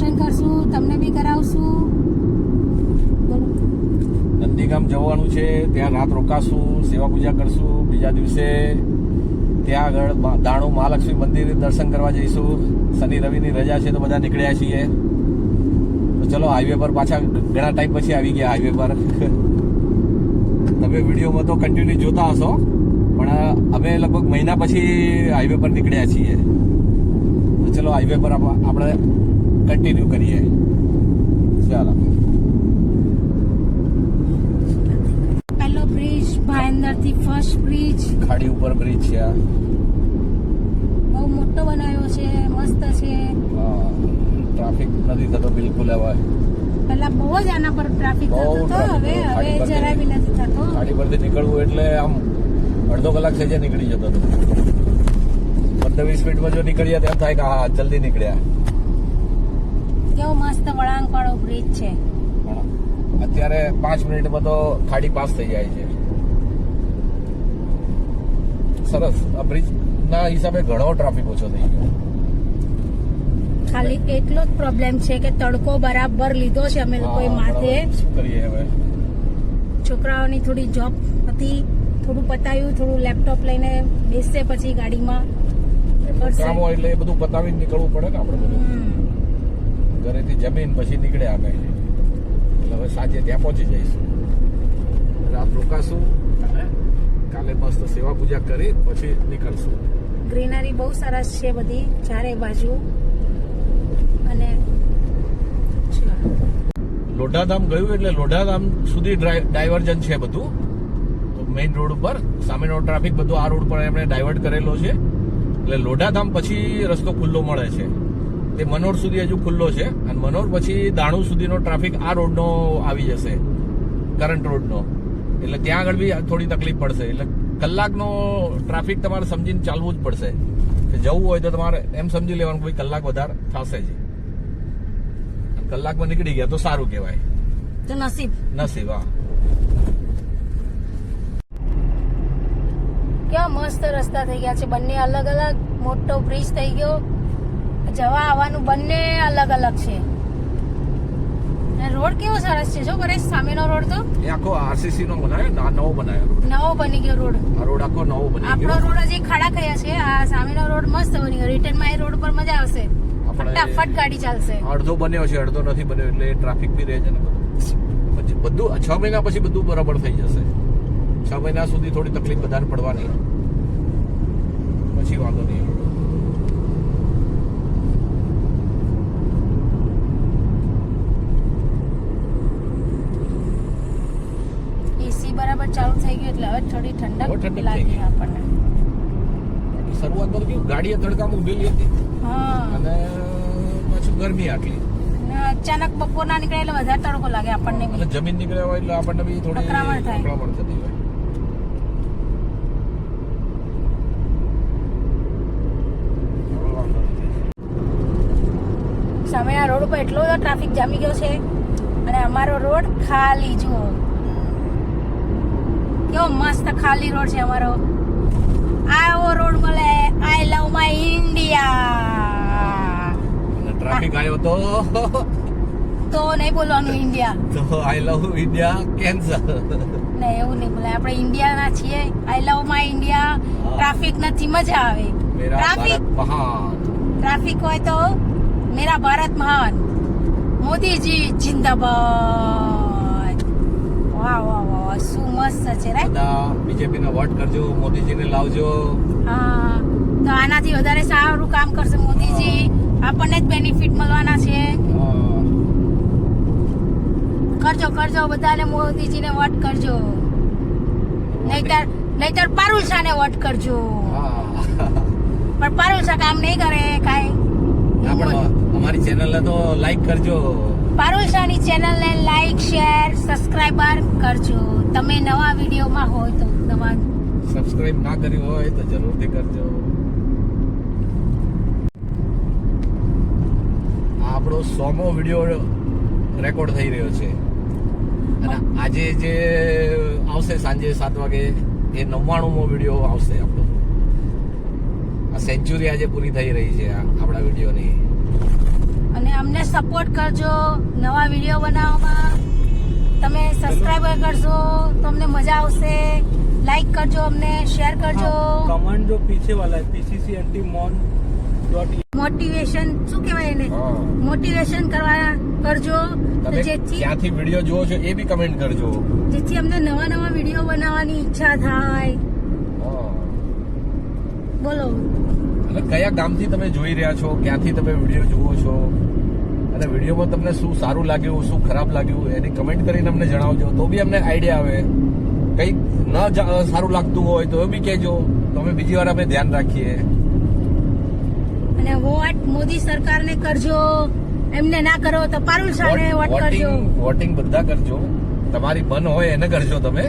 દર્શન કરશું, તમને બી કરાવશું. નંદીગામ જવાનું છે, ત્યાં રાત રોકાશું, સેવા પૂજા કરશું. બીજા દિવસે ત્યાં આગળ દાણુ મહાલક્ષ્મી મંદિર દર્શન કરવા જઈશું. શનિ રવિની રજા છે તો બધા નીકળ્યા છીએ. તો ચલો હાઈવે પર પાછા ઘણા ટાઈમ પછી આવી ગયા હાઈવે પર. તમે વિડીયોમાં તો કન્ટિન્યુ જોતા હશો, પણ અમે લગભગ મહિના પછી હાઈવે પર નીકળ્યા છીએ. તો ચલો હાઈવે પર આપણે કન્ટિન્યુ કરીએ. ચાલો. પહેલો બ્રિજ ભાયંદરથી ફર્સ્ટ બ્રિજ, ખાડી ઉપર બ્રિજ છે આ. બહુ મોટો બનાવ્યો છે, મસ્ત છે. ટ્રાફિક નથી થતો બિલકુલ. હવે પહેલા બહુ જ આના પર ટ્રાફિક બહુ થતો હતો, હવે જરાય બી નથી થતો. ખાડી પરથી નીકળવું એટલે આમ અડધો કલાક છે નીકળી જતો હતો. 15-20 મિનિટમાં જો નીકળ્યા તેમ થાય કે હા જલ્દી નીકળ્યા. કેવો મસ્ત વળાંક વાળો બ્રિજ છે. અત્યારે 5 મિનિટમાં તો ખાડી પાસ થઈ જાય છે. સરસ. આ બ્રિજ ના હિસાબે ઘણો ટ્રાફિક ઓછો થઈ ગયો. ખાલી એટલો જ પ્રોબ્લેમ છે કે તડકો બરાબર લીધો છે અમે લોકોએ માથે. શું કરીએ હવે? છોકરાઓની થોડી જોબ હતી, થોડું પતાવ્યું, થોડું લેપટોપ લઈને બેસશે પછી ગાડીમાં કામ હોય એટલે એ બધું પતાવીને નીકળવું પડે ને આપણે બધું. ઘરેથી જમીન પછી નીકળ્યા અમે. એટલે હવે સાંજે ત્યાં પહોંચી જઈશું. રાત રોકાશું અને કાલે મસ્ત સેવા પૂજા કરી પછી નીકળશું. ગ્રીનરી બહુ સરસ છે બધી ચારે બાજુ. અને લોઢાધામ ગયું એટલે લોઢાધામ સુધી ડાયવર્જન છે બધું. તો મેઇન રોડ ઉપર સામેનો ટ્રાફિક બધો આ રોડ પર એમણે ડાયવર્ટ કરેલો છે. એટલે લોઢાધામ પછી રસ્તો ખુલ્લો મળે છે. તે મનોર સુધી હજુ ખુલ્લો છે અને મનોર પછી દાણુ સુધીનો ટ્રાફિક આ રોડનો આવી જશે, કરંટ રોડનો. એટલે ત્યાં આગળ બી થોડી તકલીફ પડશે. એટલે કલાકનો ટ્રાફિક તમારે સમજીને ચાલવું જ પડશે. જવું હોય તો તમારે એમ સમજી લેવાનું કે કલાક વધારે થશે જ. કલાકમાં નીકળી ગયા તો સારું કહેવાય. તો નસીબ. હા. કેવા મસ્ત રસ્તા થઈ ગયા છે. બંને અલગ અલગ મોટો બ્રિજ થઈ ગયો. જવા આવવાનું બંને અલગ અલગ છે. રોડ કેવો સરસ છે. જો પરેશ, સામેનો રોડ તો એ આખો આરસીસી નો બનાવ્યો, નવો બનાવ્યો. નવો બની ગયો રોડ. આ રોડ આખો નવો બની ગયો. આપણો રોડ હજી ખાડા ખયા છે. આ સામેનો રોડ મસ્ત બની ગયો. રિટર્ન માં એ રોડ પર મજા આવશે. ફટાફટ ગાડી ચાલશે. અડધો બન્યો છે, અડધો નથી બન્યો. એટલે ટ્રાફિક બી રહે છે ને પછી બધું 6 મહિના પછી બધું બરાબર થઈ જશે. 6 મહિના સુધી થોડી તકલીફ બધાને પડવાની, પછી વાંધો નહીં. એસી બરાબર ચાલુ થઈ ગયું એટલે હવે થોડી ઠંડક લાગી આપણને. શરૂઆતમાં તો કેવું ગાડીએ તડકામાં ઉભેલી હતી અને પાછું ગરમી આટલી. અચાનક બપોરના નીકળે એટલે વધારે તડકો લાગે આપણને. એટલે જમીન નીકળ્યા હોય એટલે આપણને બી થોડી અકળામણ થતી હોય. સામેના રોડ ઉપર એટલો બધો ટ્રાફિક જામી ગયો છે અને અમારો રોડ ખાલી. જુઓ કેવો મસ્ત ખાલી રોડ છે અમારો. આવો રોડ મળે. આઈ લવ માય ઇન્ડિયા. ટ્રાફિક આવ્યો તો નહીં બોલવાનું ઇન્ડિયા. તો આઈ લવ ઇન્ડિયા કેન્સર. નહીં, એવું નહીં બોલાય. આપણે ઇન્ડિયાના છીએ. આઈ લવ માય ઇન્ડિયા. ટ્રાફિક નથી, મજા આવે. ટ્રાફિક હોય તો મેરા ભારત મહાન. મોદીજી જિંદાબાદ. વાહ વાહ વાહ, શું મસ્ત છે રે. બીજેપી ને વોટ કરજો, મોદીજીને લાવજો. હા, તો આનાથી વધારે સારું કામ કરશે મોદીજી. આપણને જ બેનિફિટ મળવાના છે. કરજો કરજો, બધાને મોદીજીને વોટ કરજો. નહીતર પારુલ શાહને વોટ કરજો. પણ પારુલ શાહ કામ નહીં કરે કાંઈ. અમારી ચેનલને તો લાઈક કરજો. પારુલ શાહની ચેનલને લાઈક, શેર, સબસ્ક્રાઇબર કરજો. તમે નવા વિડીયોમાં હોય તો નવા સબસ્ક્રાઇબ ના કર્યું હોય તો જરૂરથી કરજો. આપણો 100મો વિડીયો રેકોર્ડ થઈ રહ્યો છે અને આજે જે આવશે સાંજે 7 વાગે એ 99મો વિડીયો આવશે આપણો. આ સેન્ચુરી આજે પૂરી થઈ રહી છે આપણા વિડીયોની. અને અમને સપોર્ટ કરજો નવા વિડીયો બનાવવામાં. તમે સબસ્ક્રાઇબર કરશો તો અમને મજા આવશે. લાઈક કરજો, અમને શેર કરજો. कमांड जो पीछे वाला है pccantimon.in મોટિવેશન શું કહેવાય એને, હા. મોટિવેશન કરવા કરજો તો તમે જેથી ક્યાંથી વિડીયો જુઓ છો એ બી કમેન્ટ કરજો. અમને નવા નવા વિડીયો બનાવવાની ઈચ્છા થાય. હા. બોલો. અને કયા ગામથી તમે જોઈ રહ્યા છો, ક્યાંથી તમે વિડીયો જુઓ છો, અને વિડીયોમાં તમને શું સારું લાગ્યું, શું ખરાબ લાગ્યું એની કમેન્ટ કરીને અમને જણાવજો, તો બી અમને આઈડિયા આવે. કંઈક ન સારું લાગતું હોય તો એ બી કહેજો, તો અમે બીજી વાર અમે ધ્યાન રાખીએ. અને વોટ મોદી સરકારને કરજો, એમને ના કરો તો પારુલ શાહને વોટ કરજો. વોટિંગ બધા કરજો, તમારી મન હોય એને કરજો તમે.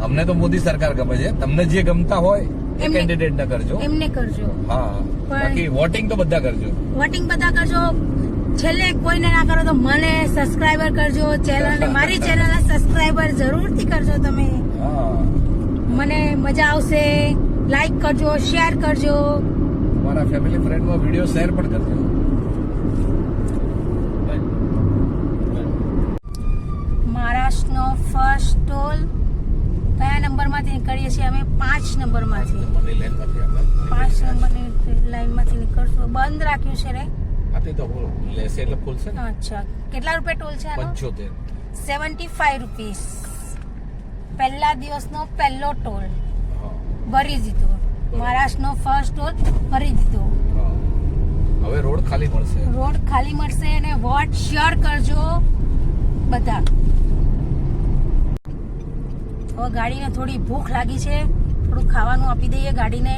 અમને તો મોદી સરકાર ગમે છે, તમને જે ગમતા હોય એ એમને- કેન્ડિડેટ ને કરજો. એમને કરજો. હા, બાકી વોટિંગ તો બધા કરજો. વોટિંગ બધા કરજો. છેલ્લે કોઈને ના કરો તો મને સબસ્ક્રાઇબર કરજો, ચેનલને મારી ચેનલને સબસ્ક્રાઇબર જરૂરથી કરજો તમે. હા, મને મજા આવશે. લાઈક કરજો, શેર કરજો. તમારા ફેમિલી ફ્રેન્ડમાં વિડીયો શેર પણ કરજો. મહારાષ્ટ્રનો ફર્સ્ટ ટોલ કયા નંબરમાંથી નીકળીએ છીએ અમે? 5 નંબરમાંથી. મને લેનમાંથી આપણે 5 નંબરની લાઈનમાંથી નીકળશું. બંધ રાખ્યું છે રે. આથી તો બોલો લેશે એટલે ખુલશે ને. અચ્છા, કેટલા રૂપિયા ટોલ છે આનો? 75. 75 રૂપીસ. પહેલા દિવસનો પહેલો ટોલ હા, ભરી દીધો. મહારાષ્ટ્રનો ફર્સ્ટ ટોલ ભરી દીધો. હા. હવે રોડ ખાલી મળશે. રોડ ખાલી મળશે અને વોટ શેર કરજો બધા. હવે ગાડીને થોડી ભૂખ લાગી છે, થોડું ખાવાનું આપી દઈએ ગાડીને.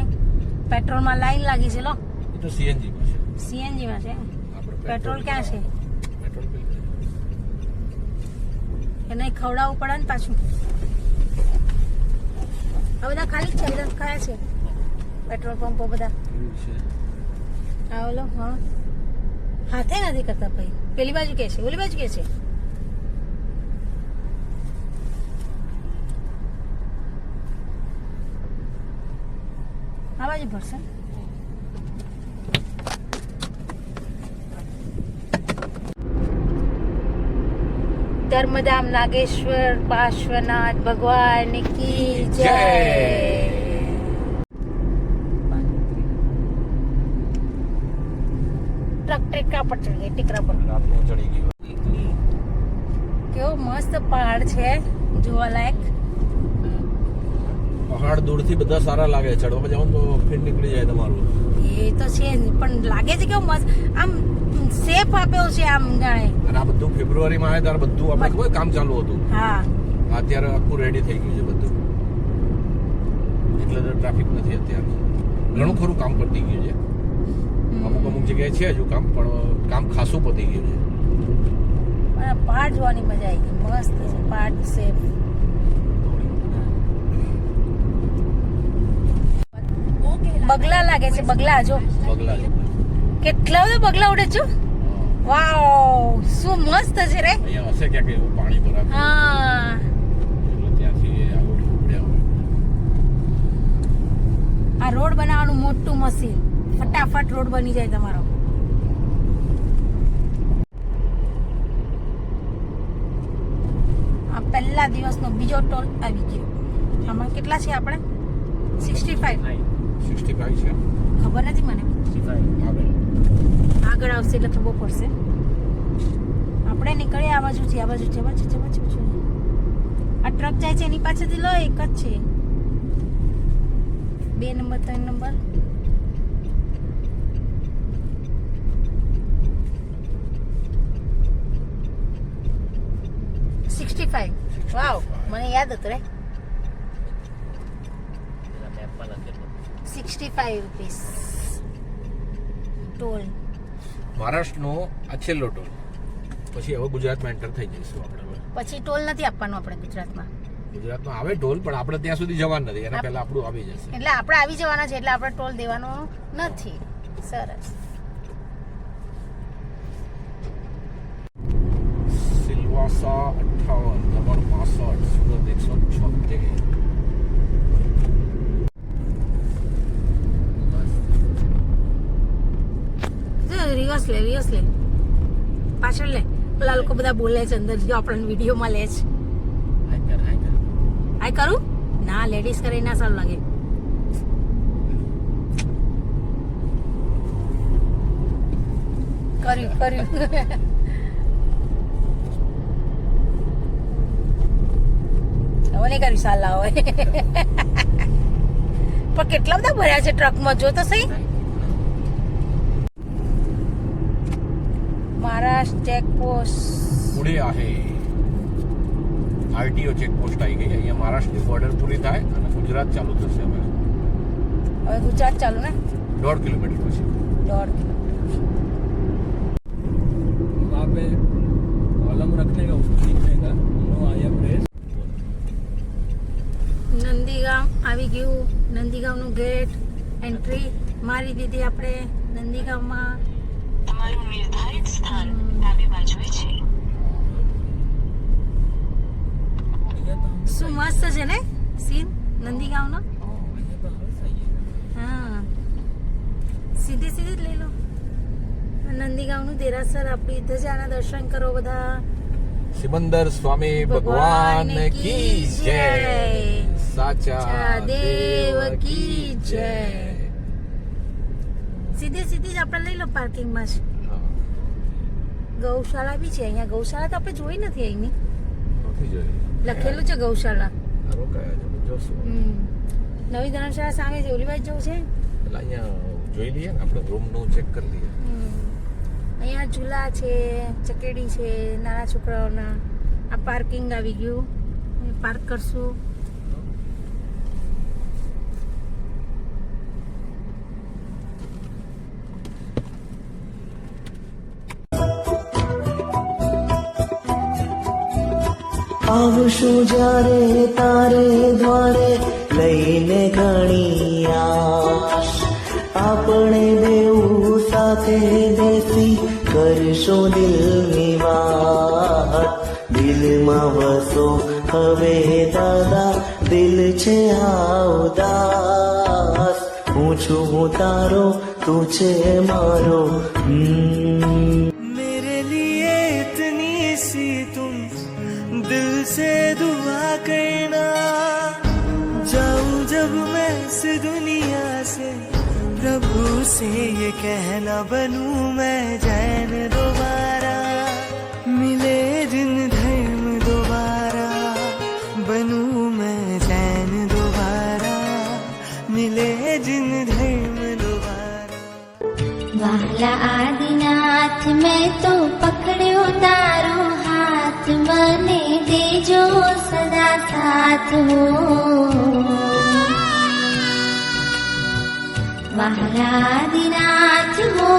પેટ્રોલમાં લાઈન લાગી છે. લો, એ તો સીએનજી માં છે. સીએનજી માં છે. આપણે પેટ્રોલ ક્યાં છે? પેટ્રોલ બિલ એને ખવડાવવું પડે ને પાછું. આ બધા ખાલી જ છે, બધા કયા છે પેટ્રોલ પંપો બધા? છે. આ ઓલો હા હાથે નથી કરતા ભાઈ. પેલી બાજુ કે છે, ઓલી બાજુ કે છે. આ બાજુ ભરશે. ધર્મધામ નાગેશ્વર પાર્શ્વનાથ ભગવાન કી જય. ટ્રક ટેકરા પર ચડી ગઈ, ટેકરા પર. રાતનું ચડી ગયું. કેવો મસ્ત પહાડ છે, જોવાલાયક. પહાડ દૂરથી બધા સારા લાગે, ચડવા જાવ તો ફીટ નીકળી જાય તમારું. એ તો છે જ, પણ લાગે છે કેવું મસ્ત, આમ સેફ આપ્યો છે આમ જાણે. અને આ બધું ફેબ્રુઆરીમાં આવે ત્યારે બધું આપણે ખબર કામ ચાલુ હતું. હા, અત્યારે આખું રેડી થઈ ગયું છે બધું, એટલે તો ટ્રાફિક નથી અત્યારે. ઘણું ખરું કામ પતી ગયું છે. અમુક અમુક જગ્યાએ છે હજુ કામ, પણ કામ ખાસું પતી ગયું છે. પણ પહાડ જોવાની મજા આવી ગઈ. મસ્ત છે પહાડ, સેફ. બગલા લાગે છે, બગલા જો બગલા છે. કેટલા બધા બગલા ઉડે છો. વાવ, શું મસ્ત છે રે. અહીંયા હશે ક્યાંક એવું પાણી ભરાતું, હા, એટલે ત્યાંથી આવું ઉડ્યા હોય. આ રોડ બનાવવાનું મોટું મશીન, ફટાફટ રોડ બની જાય તમારો. આ પહેલા દિવસનો બીજો ટોલ આવી ગયો. આમાં કેટલા છે આપણે? 65. 65 છે. ખબર નથી મને. આગળ. આગળ આવશે એટલે ખબર પડશે. આપણે નીકળીએ આ બાજુ છે, આ બાજુ છે, બાજુ છે, બાજુ છે. આ ટ્રક જાય છે એની પાછળથી લો, એક જ છે. 2 નંબર 3 નંબર. વાવ, મને યાદ હતું રે. 65 રૂપીસ ટોલ. મહારાષ્ટ્રનો આ છેલ્લો ટોલ, પછી હવે ગુજરાતમાં એન્ટર થઈ જઈશું આપણે. હવે પછી ટોલ નથી આપવાનું આપણે ગુજરાતમાં. ગુજરાતમાં આવે ટોલ, પણ આપણે ત્યાં સુધી જવાનું નથી, એના પહેલા આપણું આવી જશે. એટલે આપણે આવી જવાના છે, એટલે આપણે ટોલ દેવાનો નથી. સરસ. સિલવાસા 58, દમણ 65, સુરત 176. રિવર્સ લે, રિવર્સ લે. પાછળ લે, પેલા લોકો બધા બોલે છે અંદર, જો આપણને વિડીયોમાં લે છે. આ કરું ના, લેડીઝ કરે ના સારું લાગે. કર્યું હવે નહીં કર્યું, સાલા હોય. પણ કેટલા બધા ભર્યા છે ટ્રકમાં, જો તો સહી. મહારાષ્ટ્ર ચેકપોસ્ટ पुढे आहे આરટીઓ ચેકપોસ્ટ આવી ગઈ. અહીંયા મહારાષ્ટ્રની બોર્ડર પૂરી થાય અને ગુજરાત ચાલુ થશે. હવે ગુજરાત ચાલુ ને 1.5 કિલોમીટર પછી 1.5 वहाँ पे कॉलम रखने का उसको दिखेगा आया प्रेस. નંદીગામ આવી ગયું. નંદીગામનું ગેટ એન્ટ્રી મારી દીધી આપણે નંદીગામમાં. તમારું નિર્ધારિત સ્થાન ડાબી બાજુએ છે. શું મસ્ત છે ને સીન નંદીગામનો. હા, સીધી સીધી જ લઈ લો. નંદીગામનું દેરાસર આપણી ધજાના દર્શન કરો બધા. સિમંદર સ્વામી ભગવાન કી જય, સાચા દેવ કી જય. સીધી સીધી જ આપણે લઈ લો પાર્કિંગમાં જ. ગૌશાળા બી છે અહીંયા. ગૌશાળા તો આપણે જોઈ નથી અહીંની. નથી જોઈ, લખેલું છે ગૌશાળા. રોકાયા છે, જોશું. નવી ધર્મશાળા સામે છે. ઓલી બાજુ જવું છે. એટલે અહીંયા જોઈ લઈએ ને આપણે, રૂમનું ચેક કરી લઈએ. અહીંયા ઝૂલા છે, ચકેડી છે નાના છોકરાઓના. આ પાર્કિંગ આવી ગયું, પાર્ક કરશું. આવશું જ્યારે તારે દ્વારે લઈને ઘણી આશ, આપણે બેઉ સાથે બેસી કરશો દિલની વાત. દિલમાં વસો હવે દાદા, દિલ છે આ ઉદાસ. હું છું તારો, તું છે મારો. मेरे लिए इतनी सी तुम दिल से दुआ करना. जाऊं जब मैं इस दुनिया से, प्रभु से ये कहना बनूं मैं जैन दोबारा. मिले जिन धर्म दोबारा, बनूं मैं जैन दोबारा. मिले जिन धर्म दोबारा. वाला आदिनाथ मैं तो पकड़ो तारो हाथ, मने देजो सदा साथ हो. वाला आदिनाथ हो